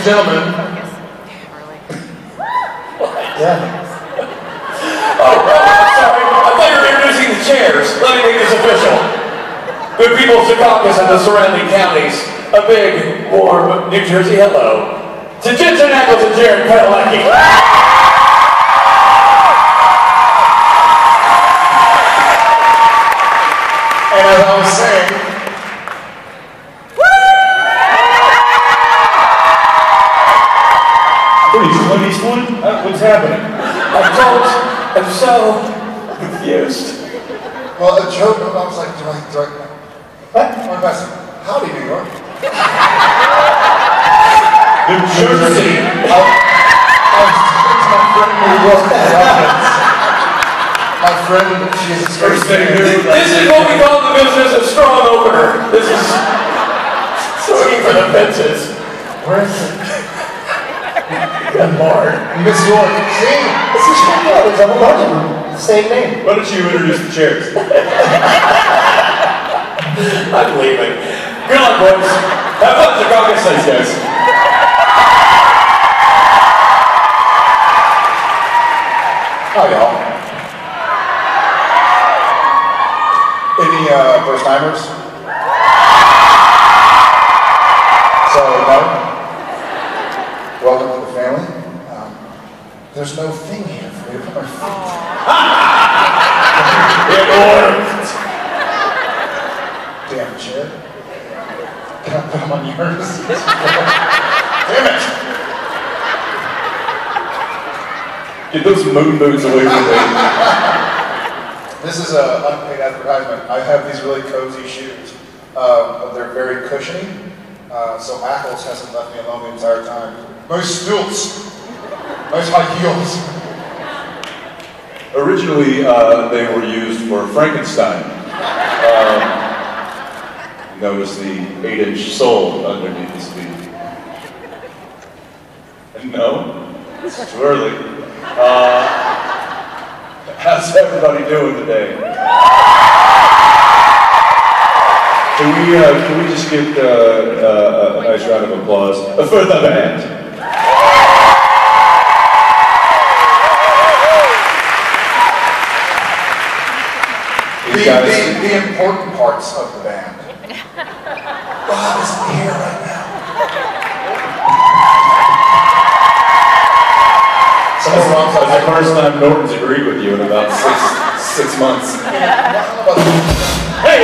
gentlemen. Yeah. Oh, sorry. I thought you were introducing the chairs. Let me make this official. Good people of Secaucus and the surrounding counties, a big, warm New Jersey hello to Jensen Ackles and Jared Padalecki. And as I was saying, Clint Eastwood? What's happening? I'm so confused. well, a joke, I was like, do I, what? My best, howdy, New York. New Jersey. I was talking to my friend who was my friend, she's First thing new. This is what we call in the business a strong opener. This is swinging for the fences. Where is it? Good Lord. Miss York. See? This is your brothers. I'm a bunch of them. Same name. Why don't you introduce the chairs? I'm leaving. Good luck, boys. Have fun at Secaucus. Thanks, guys. Hi, y'all. Any first timers? So, no? Welcome to the family. There's no thing here for me to put my feet. It worked. Damn chair. Can I put them on yours? Damn it! Get those moon boots away from me. This is an unpaid advertisement. I have these really cozy shoes. But they're very cushiony. So Ackles hasn't left me alone the entire time. Nice stilts. Nice high heels. Originally, they were used for Frankenstein. Notice the 8-inch sole underneath his feet. No? It's too early. How's everybody doing today? Can we just get a nice round of applause for the band? The important parts of the band. Bob isn't here right now. That's the first time Norton's agreed with you in about six months. Hey!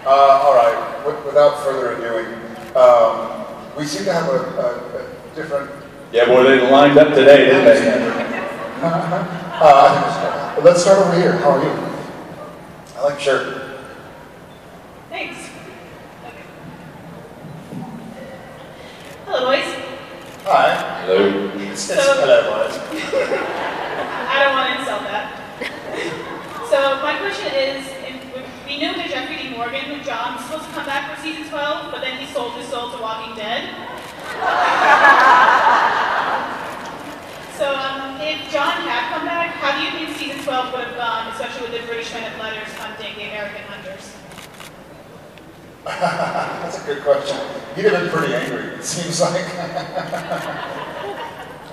All right. Without further ado, we seem to have a different. Yeah, boy, they lined up today, didn't they? Let's start over here. How are you? I like your shirt. Thanks. Hello, boys. Hi. Hello. Hello, boys. I don't want to insult that. So my question is, we know that Jeffrey D. Morgan, John's supposed to come back for season 12, but then he sold his soul to Walking Dead. So if John had come back, how do you think season 12 would have gone, especially with the British Men of Letters hunting the American hunters? That's a good question. He'd have been pretty angry, it seems like.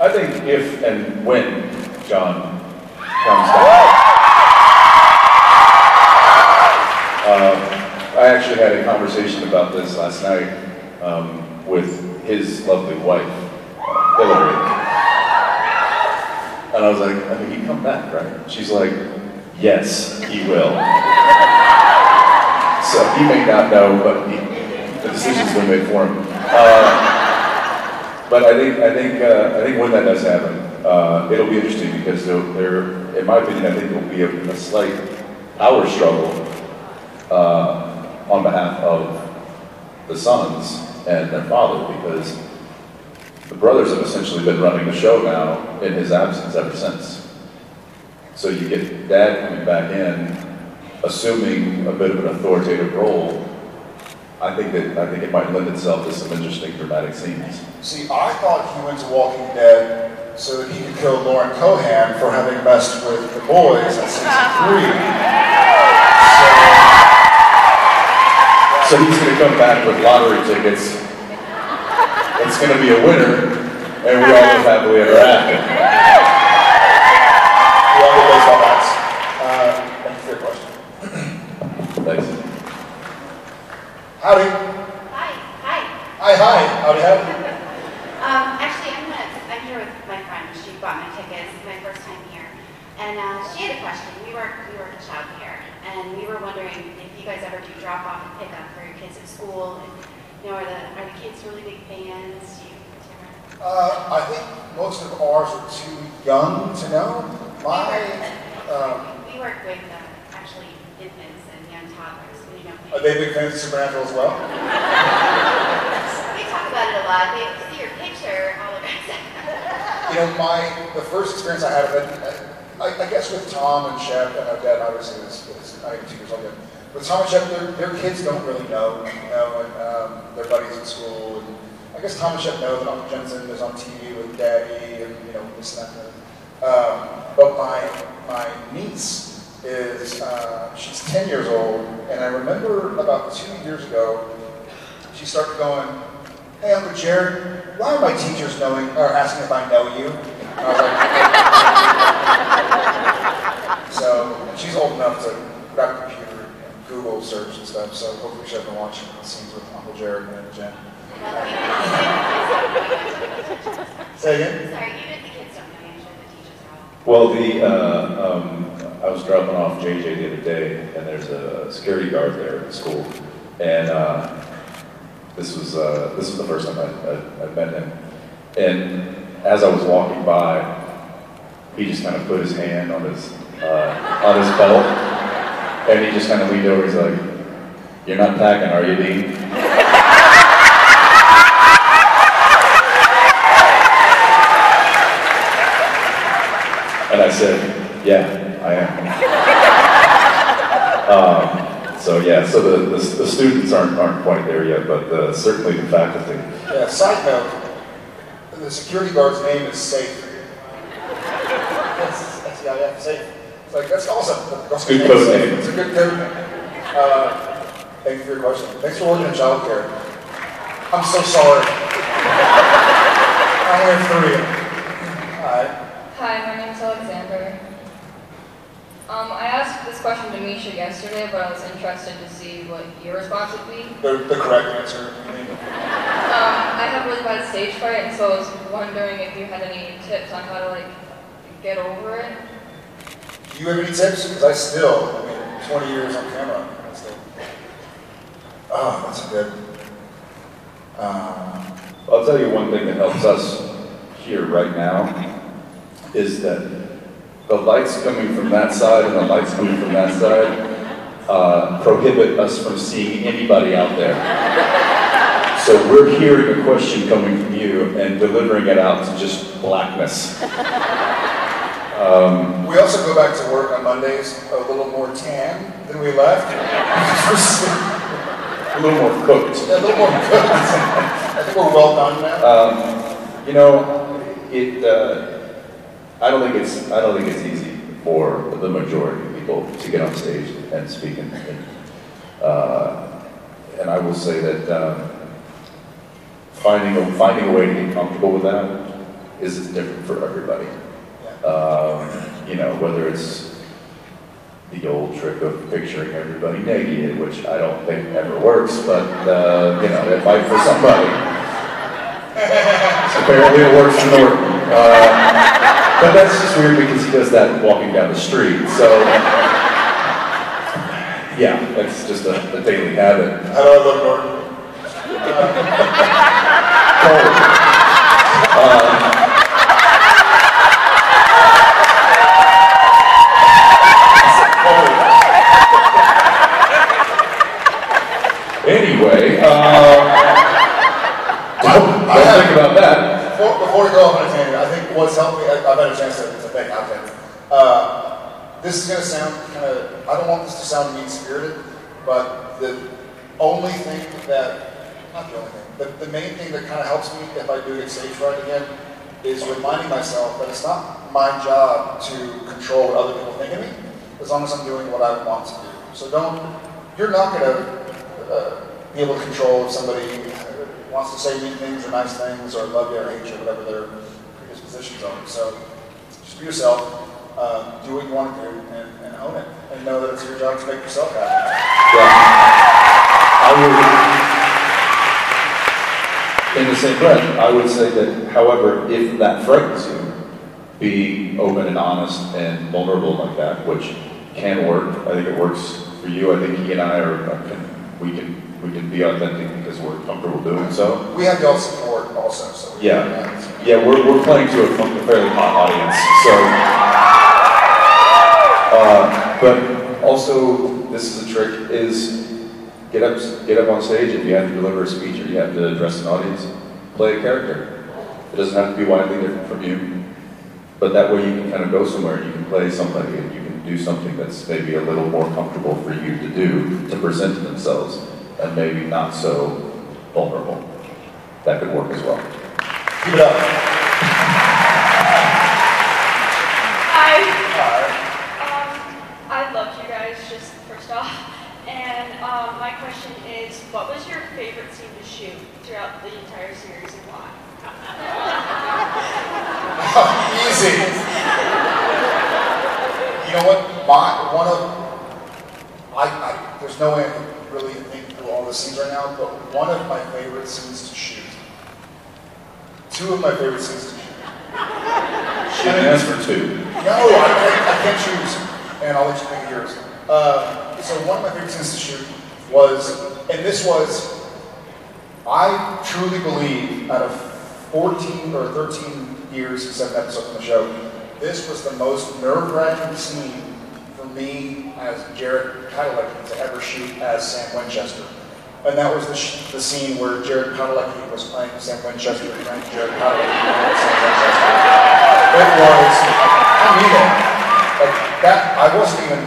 I think if and when John comes back. I actually had a conversation about this last night with his lovely wife, Hillary. And I was like, I mean, he'd come back, right? She's like, yes, he will. So he may not know, but the decision's been made for him. But I think when that does happen, it'll be interesting because there, in my opinion, I think there will be a slight power struggle on behalf of the sons and their father, because the brothers have essentially been running the show now in his absence ever since. So you get Dad coming back in, assuming a bit of an authoritative role. I think it might lend itself to some interesting dramatic scenes. See, I thought he went to Walking Dead so that he could kill Lauren Cohan for having messed with the boys at season 3. So, So he's going to come back with lottery tickets. It's going to be a winner, and we all live happily ever after. We all get baseball bats. Thank you for your question. Thanks. Howdy. Hi. Hi. Hi. Howdy. Actually, I'm here with my friend. She bought my tickets. It's my first time here, and she had a question. We work in childcare, and we were wondering if you guys ever do drop off and pick up for your kids at school. And, are the kids really big fans? I think most of ours are too young to know. We work with actually infants and young toddlers. Are they big fans of Supernatural as well? We talk about it a lot. They see your picture, all the guys. The first experience I had of it, I guess with Tom and Shep, and Odette obviously is not even 2 years old yet. With Tom and Shep, their kids don't really know, and their buddies at school. And I guess Tom and Shep know that Uncle Jensen is on TV with Daddy, and this and that. But my niece is she's 10 years old, and I remember about 2 years ago, she started going, "Hey, Uncle Jared, why are my teachers asking if I know you?" And I was like, so she's old enough to grab a computer and Google search and stuff. So hopefully she'll been watching the scenes with Uncle Jared and Jen. Say again? Sorry, even if the kids don't know, I'm sure the teachers are all. Well, I was dropping off JJ the other day, and there's a security guard there at the school, and this was the first time I met him. And as I was walking by, he just kind of put his hand on his belt, and he just kind of leaned over. He's like, "You're not packing, are you, Dean?" And I said, "Yeah, I am." So the students aren't quite there yet, but certainly the faculty. Yeah. Side note: the security guard's name is Safe. Yeah, Safe. It's like that's awesome. That's Good code name. It's a good code name. Thank you for your question. Thanks for working in childcare. I'm so sorry. I only have 3. Hi. Hi, my name is Alexander. I asked this question to Misha yesterday, but I was interested to see what your response would be. The correct answer. I have really bad stage fright, and so I was wondering if you had any tips on how to get over it. Do you have any tips? Because 20 years on camera. That's good. I'll tell you one thing that helps us here right now is that the lights coming from that side and the lights coming from that side prohibit us from seeing anybody out there. So we're hearing a question coming from you and delivering it out to just blackness. We also go back to work on Mondays a little more tan than we left. A little more cooked. A little more cooked. I think we're well done now. I don't think it's easy for the majority of people to get on stage and speak, and I will say that finding a way to get comfortable with that is different for everybody. Whether it's the old trick of picturing everybody naked, which I don't think ever works, but it might for somebody. Apparently it works for Norton. But that's just weird because he does that walking down the street. So, yeah, that's just a daily habit. How do I look, Norton? Anyway, don't think about that. Before we go off on a tangent, I think what's helped me, I've had a chance to think out there. This is going to sound I don't want this to sound mean-spirited, but the only thing not the only thing, the main thing that kind of helps me if I do get stage fright again is reminding myself that it's not my job to control what other people think of me, as long as I'm doing what I want to do. So you're not going to be able to control if somebody wants to say mean things or nice things or love you or hate you, whatever their predispositions are. So just be yourself, do what you want to do, and own it, and know that it's your job to make yourself happy. In the same breath, I would say that, however, if that frightens you, be open and honest and vulnerable like that, which can work. I think it works for you. I think he and I we can be authentic because we're comfortable doing so. We have y'all's support also. So we're playing to a fairly hot audience. So, but also this is a trick: is get up on stage if you have to deliver a speech or you have to address an audience. Play a character. It doesn't have to be widely different from you. But that way you can kind of go somewhere, you can play somebody, and you can do something that's maybe a little more comfortable for you to do, to present themselves, and maybe not so vulnerable. That could work as well. Keep it up. Hi. I loved you guys, just first off. And my question is, what was your favorite scene to shoot throughout the entire series and why? Easy. You know what? There's no way I can really think through all the scenes right now, but one of my favorite scenes to shoot. Two of my favorite scenes to shoot. She didn't ask for two. No, I can't choose, and I'll let you pick yours. So one of my favorite scenes to shoot was, I truly believe out of 14 or 13 years, 7 episodes on the show, this was the most nerve-wracking scene for me as Jared Padalecki to ever shoot as Sam Winchester. And that was the scene where Jared Padalecki was playing Sam Winchester and Jared Padalecki playing Sam Winchester. It was, I wasn't even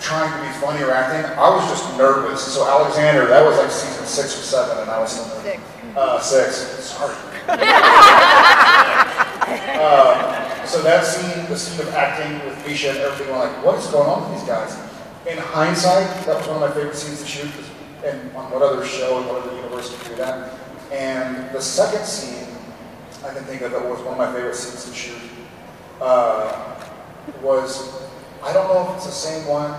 trying to be funny or acting, I was just nervous. So Alexander, that was like season 6 or 7, and I was in 6. Sorry. So that scene, the scene of acting with Misha and everything, we're like, what is going on with these guys? In hindsight, that was one of my favorite scenes to shoot, and on what other show and what other universe could do that. And the second scene I can think of that was one of my favorite scenes to shoot was, I don't know if it's the same one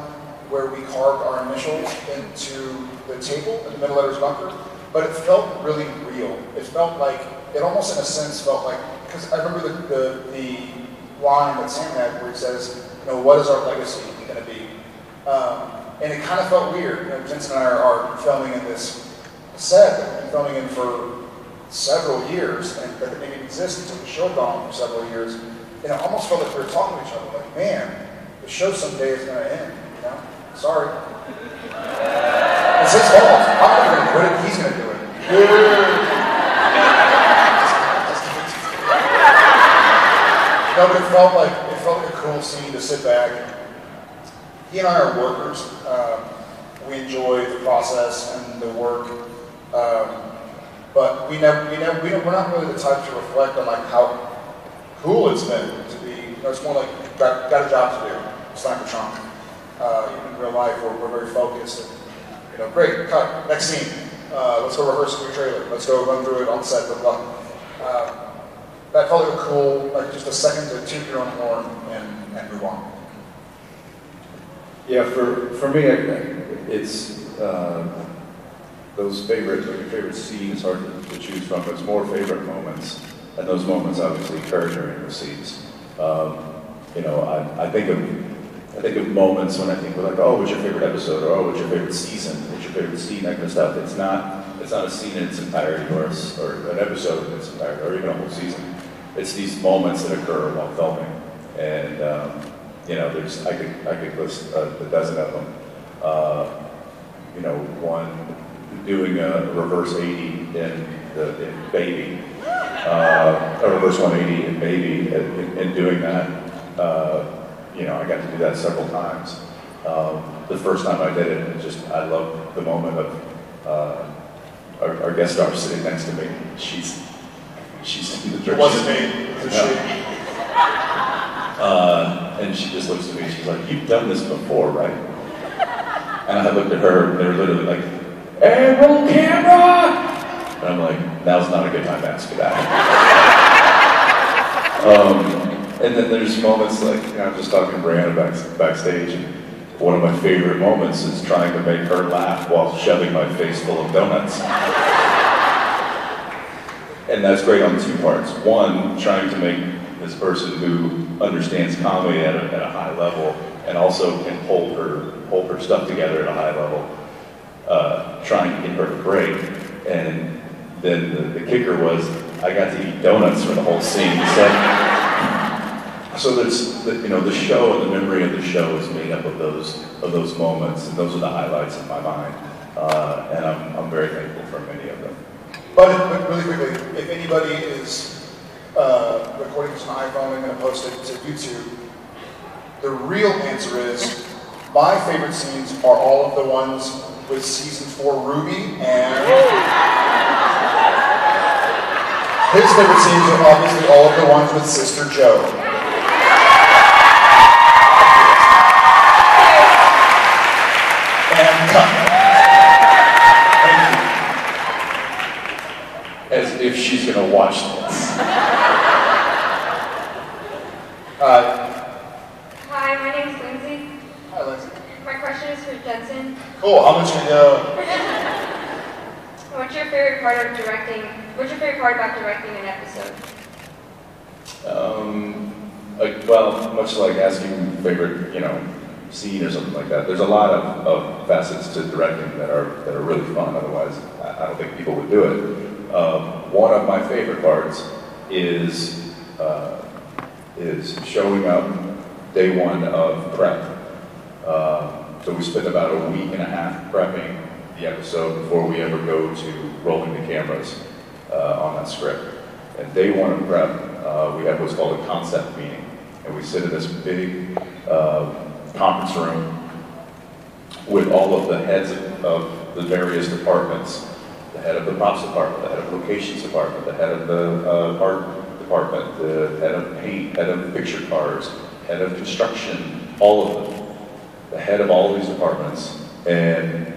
where we carved our initials into the table in the middle letters bunker, but it felt really real. It felt like, it almost in a sense felt like, because I remember the line that Sam had where he says, what is our legacy going to be? And it kind of felt weird. Jensen and I are filming in this set that we've been filming in for several years, and that didn't even exist until the show had gone on for several years. And it almost felt like we were talking to each other, like, man, the show someday is going to end, Sorry. It's his fault. I'm not going to quit it, he's going to do it. But it felt like a cool scene to sit back. He and I are workers. We enjoy the process and the work, but we're not really the type to reflect on like how cool it's been to be. It's more like got a job to do. It's like a trunk. In real life, we're very focused. And, great, cut, next scene. Let's go rehearse a new trailer. Let's go run through it on set. That felt like a cool, just a second to toot your own horn and move on. Yeah, for me, it's those favorite scene is hard to choose from. It's more favorite moments, and those moments obviously occur during the scenes. I think of moments when I think like, oh, what's your favorite episode, or oh, what's your favorite season, what's your favorite scene, that kind of stuff. It's not a scene in its entirety, or an episode in its entirety, or even a whole season. It's these moments that occur while filming, and I could list a dozen of them. One doing a reverse 80 in Baby, a reverse 180 in Baby, and doing that. I got to do that several times. The first time I did it, I loved the moment of our guest star sitting next to me. She's in the church. It wasn't me. It was she. And she just looks at me. She's like, "You've done this before, right?" And I looked at her, and they were literally like, and roll camera. And I'm like, now's not a good time to ask for that. And then there's moments like, I'm just talking to Brianna backstage, and one of my favorite moments is trying to make her laugh while shoving my face full of donuts. And that's great on two parts. One, trying to make this person who understands comedy at a high level and also can hold her stuff together at a high level, trying to get her to break. And then the kicker was I got to eat donuts for the whole scene. So there's the show and the memory of the show is made up of those moments, and those are the highlights in my mind. And I'm very thankful for many of them. But really quickly, if anybody is recording this on iPhone and going to post it to YouTube, the real answer is my favorite scenes are all of the ones with season 4 Ruby, and his favorite scenes are obviously all of the ones with Sister Joe. And cut. As if she's gonna watch this. Hi, my name is Lindsay. Hi, Lindsay. My question is for Jensen. Cool. How much you know? What's your favorite part of directing? What's your favorite part about directing an episode? Well, much like asking favorite, scene or something like that. There's a lot of facets to directing that are really fun. Otherwise, I don't think people would do it. One of my favorite parts is showing up day one of prep. So we spend about a week and a half prepping the episode before we ever go to rolling the cameras on that script. And day one of prep, we have what's called a concept meeting. And we sit in this big conference room with all of the heads of the various departments. The head of the props department, the head of locations department, the head of the art department, the head of paint, head of picture cars, head of construction, all of them. The head of all of these departments. And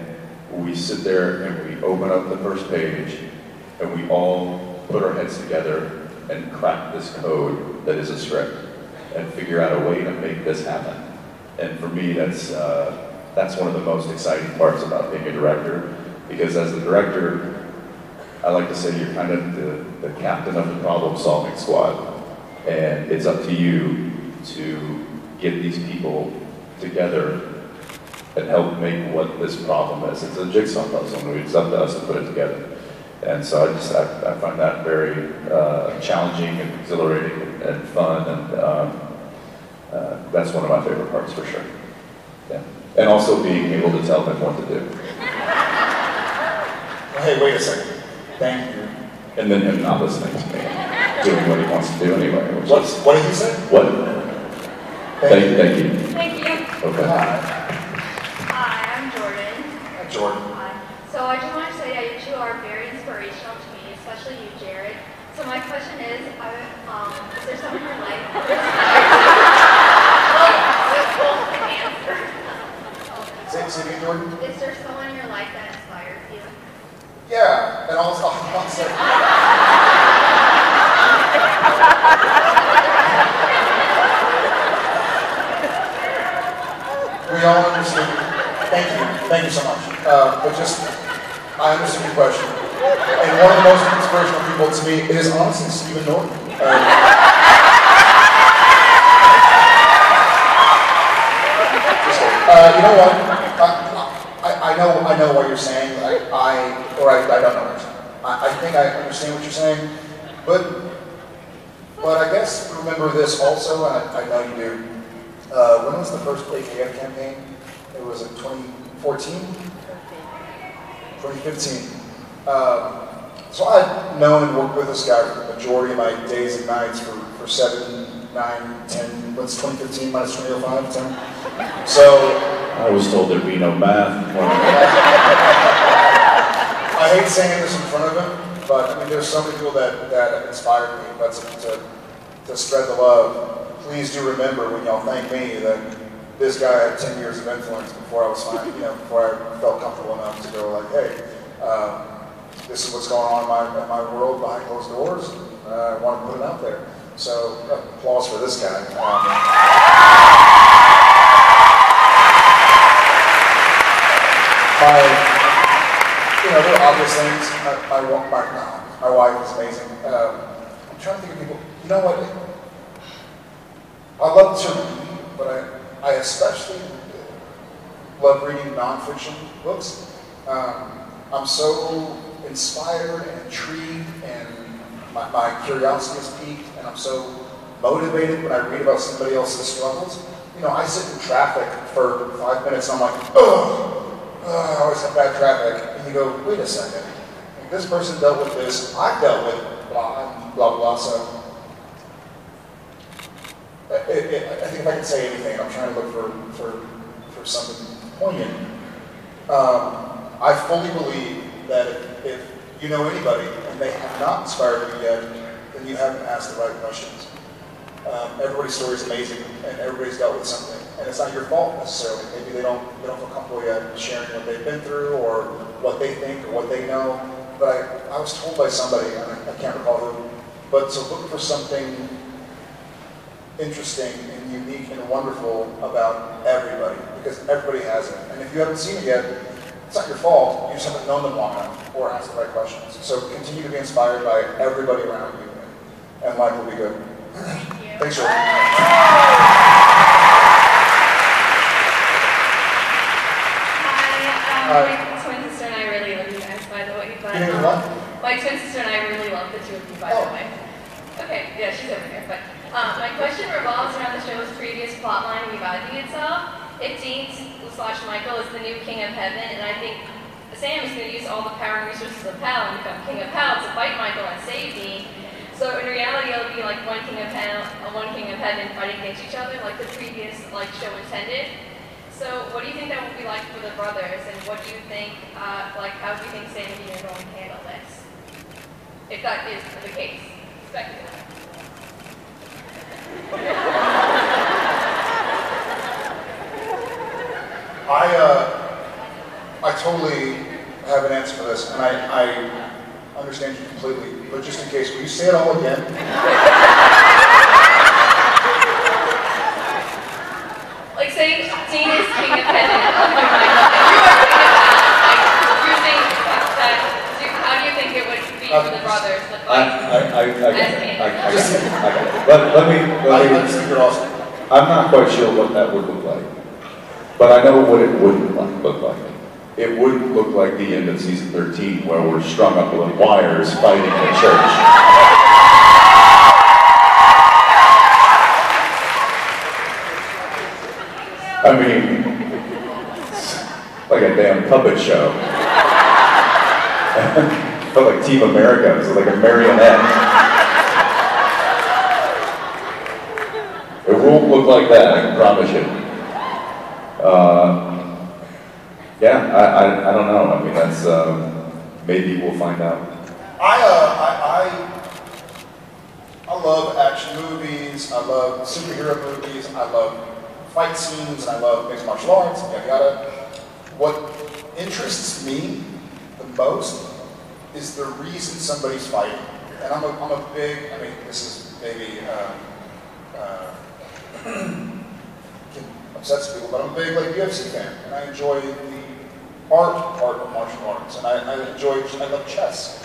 we sit there and we open up the first page and we all put our heads together and crack this code that is a script and figure out a way to make this happen. And for me, that's one of the most exciting parts about being a director, because as a director, I like to say you're kind of the captain of the problem-solving squad, and it's up to you to get these people together and help make what this problem is. It's a jigsaw puzzle, and it's up to us to put it together. And so I find that very challenging and exhilarating and fun, and that's one of my favorite parts for sure. Yeah. And also being able to tell them what to do. Hey, wait a second. Thank you. And then him not listening to me, doing what he wants to do anyway. What did he say? What? Thank you. Thank you. Okay. Hi, I'm Jordan. Hi, Jordan. Hi. So I just want to say that you two are very inspirational to me, especially you, Jared. So my question is there someone in your life? Say it again, Jordan. Is there someone in your life that inspires you? Yeah, and also, I'll say. We all understand. Thank you so much. But just, I understand your question. And one of the most inspirational people to me is honestly Stephen Norton. You know what? I know what you're saying. I don't know what you're saying. I think I understand what you're saying, but I guess remember this also, and I know you do. When was the first AKF campaign? It was in 2014? 2015. So I've known and worked with this guy for the majority of my days and nights for 7, 9, 10, what's 2015 minus 2005, 10? So... I was told there'd be no math. I hate saying this in front of him, but I mean, there's so many people that inspired me, but to spread the love, please do remember when y'all thank me that this guy had 10 years of influence before I was fine, before I felt comfortable enough to go like, hey, This is what's going on in my world behind closed doors. I want to put it out there. So applause for this guy. There are obvious things. My wife is amazing. I'm trying to think of people. You know what? I love to read, but I especially love reading nonfiction books. I'm so inspired and intrigued, and my curiosity is piqued, and I'm so motivated when I read about somebody else's struggles. I sit in traffic for 5 minutes and I'm like, ugh. I always have bad traffic, and you go, wait a second, this person dealt with this, I've dealt with blah, blah, blah, so I think if I can say anything, I'm trying to look for something poignant. I fully believe that if you know anybody and they have not inspired you yet, then you haven't asked the right questions. Everybody's story is amazing, and everybody's dealt with something, and it's not your fault necessarily. Maybe they don't feel comfortable yet sharing what they've been through or what they think or what they know. But I was told by somebody, and I can't recall who, but to look for something interesting and unique and wonderful about everybody, because everybody has it. And if you haven't seen it yet, it's not your fault. You just haven't known them long enough or asked the right questions. So continue to be inspired by everybody around you, and life will be good. Thank you. Thanks, Jordan. Hi, my twin sister and I really love you guys, by the way. But, my twin sister and I really love the two of you, by the way. Okay, yeah, she's over here. But my question revolves around the show's previous plotline reviving itself. If Dean/Michael is the new King of Heaven, and I think Sam is going to use all the power and resources of Hell and become King of Hell to fight Michael and save Dean. So in reality, it'll be like one King of Hell, one King of Heaven fighting against each other, like the previous show intended. So what do you think that will be like for the brothers, and what do you think, how do you think Sam and Dean are going to handle this? If that is the case. Speculative. I totally have an answer for this, and I understand you completely, but just in case, will you say it all again? Like saying Dean is King of Heaven and you are King of Hell. You think that, how do you think it would be for the brothers? I'm not quite sure what that would look like, but I know what it wouldn't look like. It wouldn't look like the end of season 13 where we're strung up with wires fighting in a church. I mean, it's like a damn puppet show. Felt like Team America, it was like a marionette. It won't look like that, I can promise you. Yeah, I don't know. I mean, that's maybe we'll find out. I love action movies. I love superhero movies. I love fight scenes, and I love mixed martial arts. Yada yada. What interests me the most is the reason somebody's fighting. And I'm a big. I mean, this is maybe can upset some people, but I'm a big UFC fan, and I enjoy the art part of martial arts, and I love chess.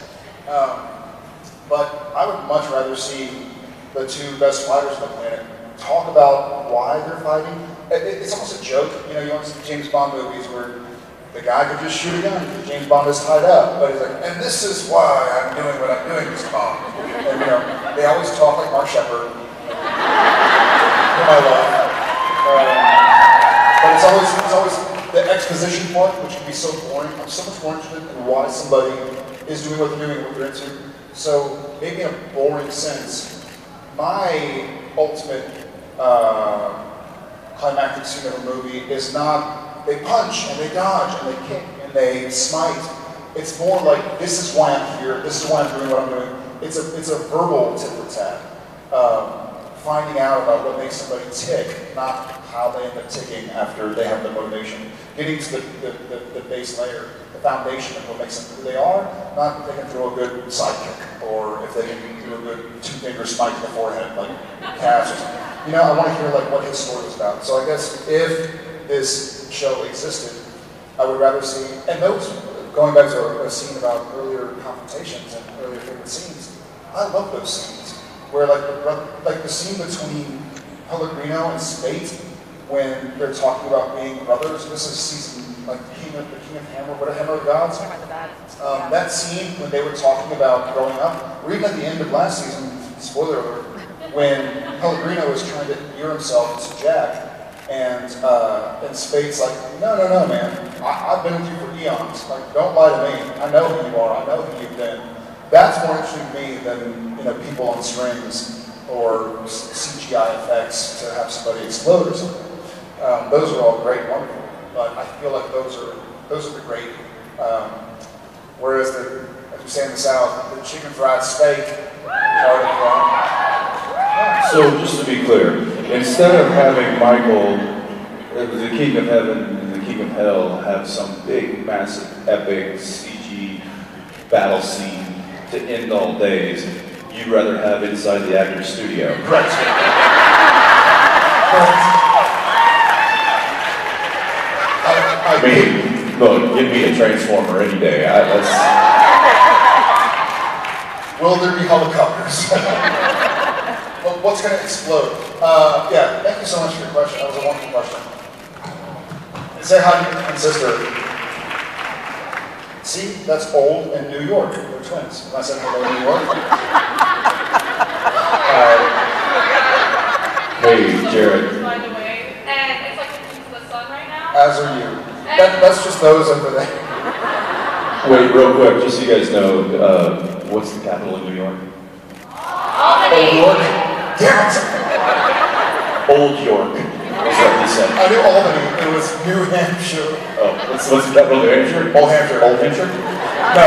But I would much rather see the two best fighters on the planet talk about why they're fighting. It's almost a joke, you want some James Bond movies where the guy could just shoot a gun because James Bond is tied up, but he's like, and this is why I'm doing what I'm doing, Mr. Bond. And they always talk like Mark Shepard, whom I love. But it's always the exposition part, which can be so boring. I'm so much more interested in why somebody is doing what they're doing, what they're into. So maybe in a boring sense, my ultimate climactic scene of a movie is not they punch and they dodge and they kick and they smite. It's more like, this is why I'm here, this is why I'm doing what I'm doing. It's a verbal tit for tat. finding out about what makes somebody tick, not how they end up ticking after they have the motivation. Getting to the base layer, the foundation of what makes them who they are, not if they can throw a good sidekick, or if they can do a good two-finger smite to the forehead, like Cass or something. You know, I want to hear like what his story was about. So I guess if this show existed, I would rather see, and those, going back to a scene about earlier confrontations and earlier favorite scenes, I love those scenes. Where like the scene between Pellegrino and Spate, when they're talking about being brothers. This is season, like the King of Hammer, what a Hammer of Gods. That scene when they were talking about growing up, or even at the end of last season, spoiler alert, when Pellegrino was trying to endear himself to Jack, and Spade's like, no, man, I've been with you for eons. Like, don't lie to me. I know who you are. I know who you've been. That's more interesting to me than people on strings or CGI effects to have somebody explode or something. Those are all great, wonderful, but I feel like those are the great. Whereas as we say in the South, the chicken fried steak part of So just to be clear, instead of having Michael, the King of Heaven and the King of Hell, have some big, massive, epic CG battle scene to end all days, you'd rather have inside the actor's studio. Correct. I mean, look, give me a Transformer any day. Will there be helicopters? Well, what's going to explode? Yeah, thank you so much for your question. That was a wonderful question. And say hi to your twin sister. See, that's Old and New York. They're twins. And I said hello, New York. Hey, Jared. By the way, and it's like looking to the sun right now. As are you. That's just those over there. Wait, real quick, just so you guys know, what's the capital of New York? Old York? Damn it! Old York. That's what he said. I knew Albany. It was New Hampshire. Oh, what's the capital of New Hampshire? Old Hampshire. Old Hampshire? No.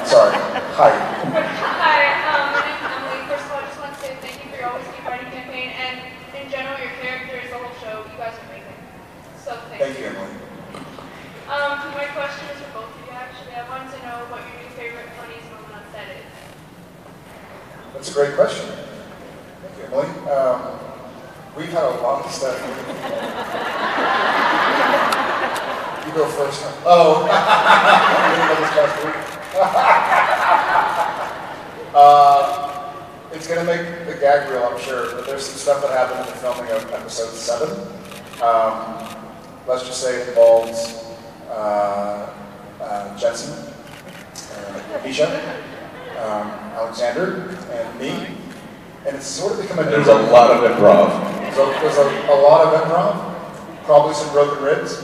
Sorry. Hi. Hi, my name's Emily. First of all, I just want to say thank you for your Always Keep Writing campaign, and in general, your characters, the whole show, you guys are amazing. So Thank you, Emily. My question is for both of you, actually. I wanted to know what your new favorite funniest moment on set is. That's a great question. Thank you, Emily. We've had a lot of stuff. You go first. Oh. It's going to make the gag reel, I'm sure, but there's some stuff that happened in the filming of episode 7. Let's just say it involves Jensen, Misha, Alexander, and me. And it's sort of become a... There's a lot of improv. There's a lot of improv, probably some broken ribs.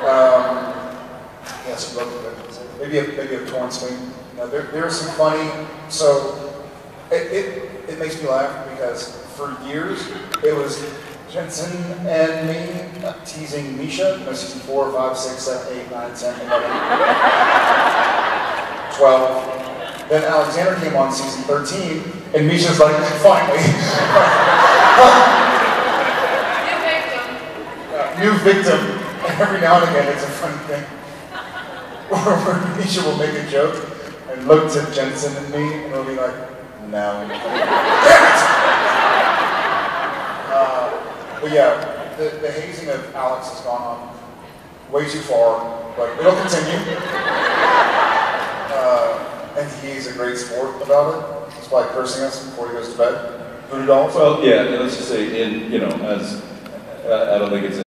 Yeah, some broken ribs. Maybe a torn swing. You know, there's some funny. So it makes me laugh because for years it was Jensen and me teasing Misha. You know, season 4, 5, 6, 7, 8, 9, 10, 11, 12. Then Alexander came on season 13, and Misha's like, finally. New victim. And every now and again, it's a funny thing. Where Misha will make a joke and look to Jensen and me, and we'll be like, no. Damn it! But yeah, the hazing of Alex has gone on way too far, but it'll continue. And he's a great sport about it, despite cursing us before he goes to bed. Voodoo dolls. Well, yeah, let's just say, as I don't think it's